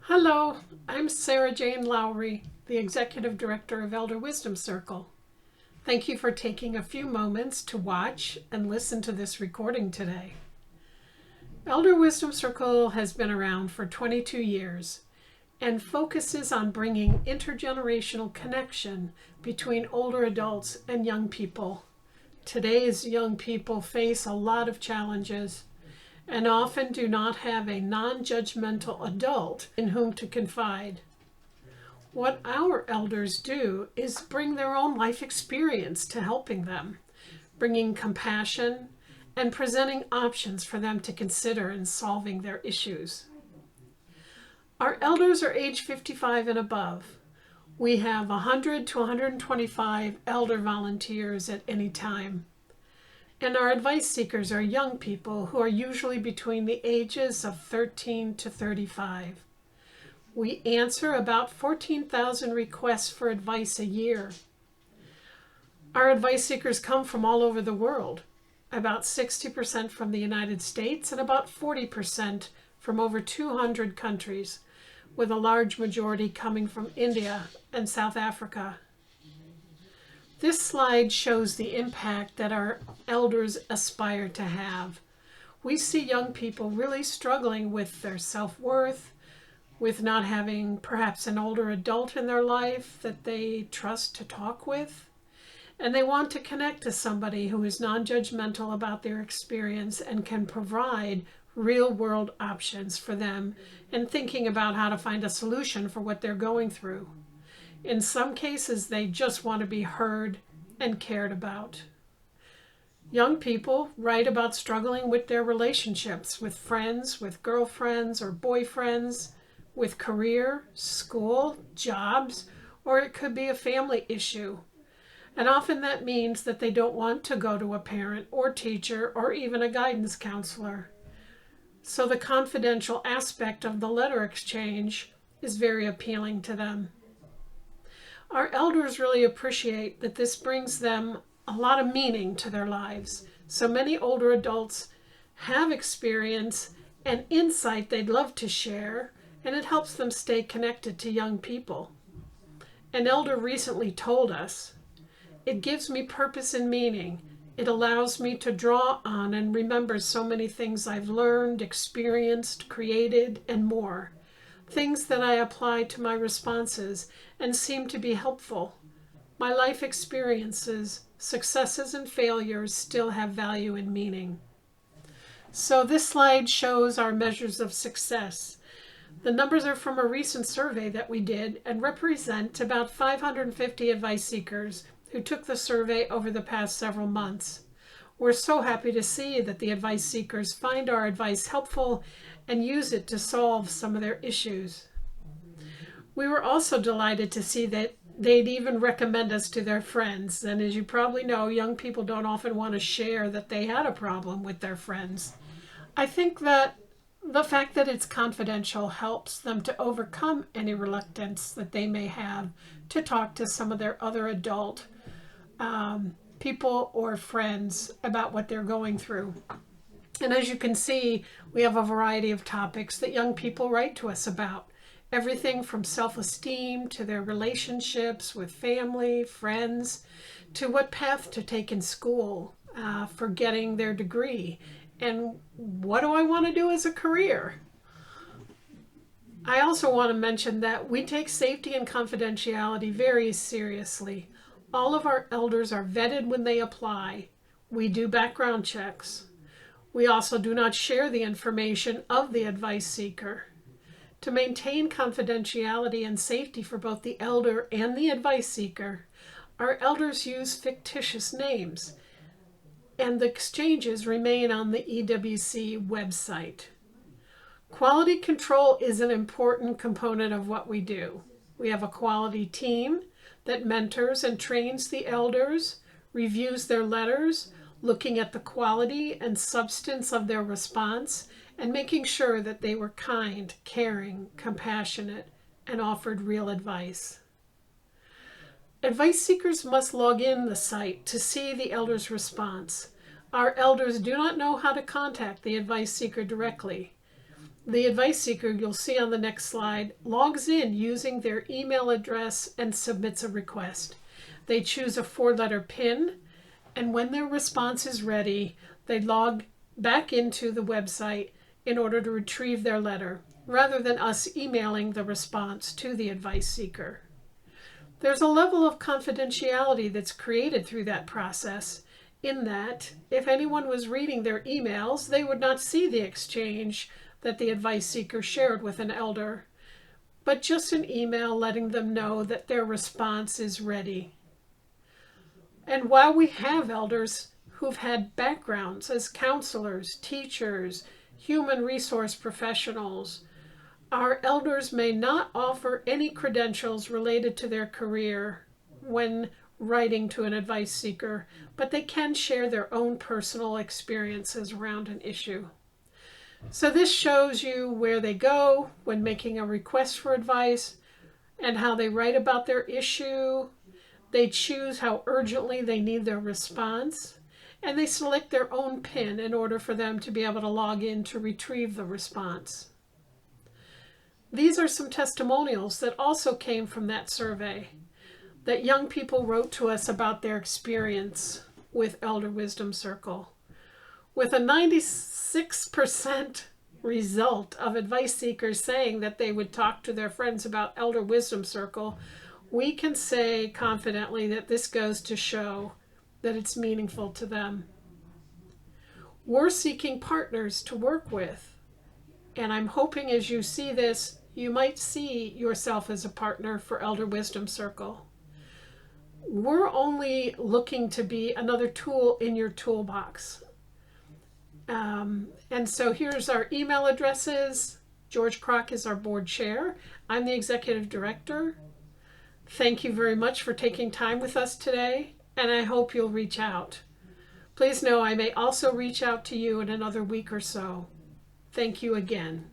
Hello, I'm Sarah Jane Lowry, the Executive Director of Elder Wisdom Circle. Thank you for taking a few moments to watch and listen to this recording today. Elder Wisdom Circle has been around for 22 years and focuses on bringing intergenerational connection between older adults and young people. Today's young people face a lot of challenges and often do not have a non-judgmental adult in whom to confide. What our elders do is bring their own life experience to helping them, bringing compassion and presenting options for them to consider in solving their issues. Our elders are age 55 and above. We have 100 to 125 elder volunteers at any time. And our advice seekers are young people who are usually between the ages of 13 to 35. We answer about 14,000 requests for advice a year. Our advice seekers come from all over the world, about 60% from the United States and about 40% from over 200 countries, with a large majority coming from India and South Africa. This slide shows the impact that our elders aspire to have. We see young people really struggling with their self-worth, with not having perhaps an older adult in their life that they trust to talk with, and they want to connect to somebody who is non-judgmental about their experience and can provide real-world options for them in thinking about how to find a solution for what they're going through. In some cases, they just want to be heard and cared about. Young people write about struggling with their relationships with friends, with girlfriends or boyfriends, with career, school, jobs, or it could be a family issue. And often that means that they don't want to go to a parent or teacher or even a guidance counselor. So the confidential aspect of the letter exchange is very appealing to them. Our elders really appreciate that this brings them a lot of meaning to their lives. So many older adults have experience and insight they'd love to share, and it helps them stay connected to young people. An elder recently told us, "It gives me purpose and meaning. It allows me to draw on and remember so many things I've learned, experienced, created, and more. Things that I apply to my responses and seem to be helpful. My life experiences, successes and failures still have value and meaning." So this slide shows our measures of success. The numbers are from a recent survey that we did and represent about 550 advice seekers who took the survey over the past several months. We're so happy to see that the advice seekers find our advice helpful and use it to solve some of their issues. We were also delighted to see that they'd even recommend us to their friends. And as you probably know, young people don't often want to share that they had a problem with their friends. I think that the fact that it's confidential helps them to overcome any reluctance that they may have to talk to some of their other adult people or friends about what they're going through. And as you can see, we have a variety of topics that young people write to us about. Everything from self-esteem to their relationships with family, friends, to what path to take in school for getting their degree. And what do I want to do as a career? I also want to mention that we take safety and confidentiality very seriously. All of our elders are vetted when they apply. We do background checks. We also do not share the information of the advice seeker. To maintain confidentiality and safety for both the elder and the advice seeker, our elders use fictitious names, and the exchanges remain on the EWC website. Quality control is an important component of what we do. We have a quality team that mentors and trains the elders, reviews their letters, looking at the quality and substance of their response, and making sure that they were kind, caring, compassionate, and offered real advice. Advice seekers must log in the site to see the elder's response. Our elders do not know how to contact the advice seeker directly. The advice seeker, you'll see on the next slide, logs in using their email address and submits a request. They choose a 4-letter PIN, and when their response is ready, they log back into the website in order to retrieve their letter, rather than us emailing the response to the advice seeker. There's a level of confidentiality that's created through that process, in that if anyone was reading their emails, they would not see the exchange that the advice seeker shared with an elder, but just an email letting them know that their response is ready. And while we have elders who've had backgrounds as counselors, teachers, human resource professionals, our elders may not offer any credentials related to their career when writing to an advice seeker, but they can share their own personal experiences around an issue. So this shows you where they go when making a request for advice and how they write about their issue. They choose how urgently they need their response, and they select their own PIN in order for them to be able to log in to retrieve the response. These are some testimonials that also came from that survey, that young people wrote to us about their experience with Elder Wisdom Circle. With a 96% result of advice seekers saying that they would talk to their friends about Elder Wisdom Circle, we can say confidently that this goes to show that it's meaningful to them. We're seeking partners to work with, and I'm hoping as you see this, you might see yourself as a partner for Elder Wisdom Circle. We're only looking to be another tool in your toolbox. And so here's our email addresses. George Kroc is our board chair. I'm the executive director. Thank you very much for taking time with us today, and I hope you'll reach out. Please know I may also reach out to you in another week or so. Thank you again.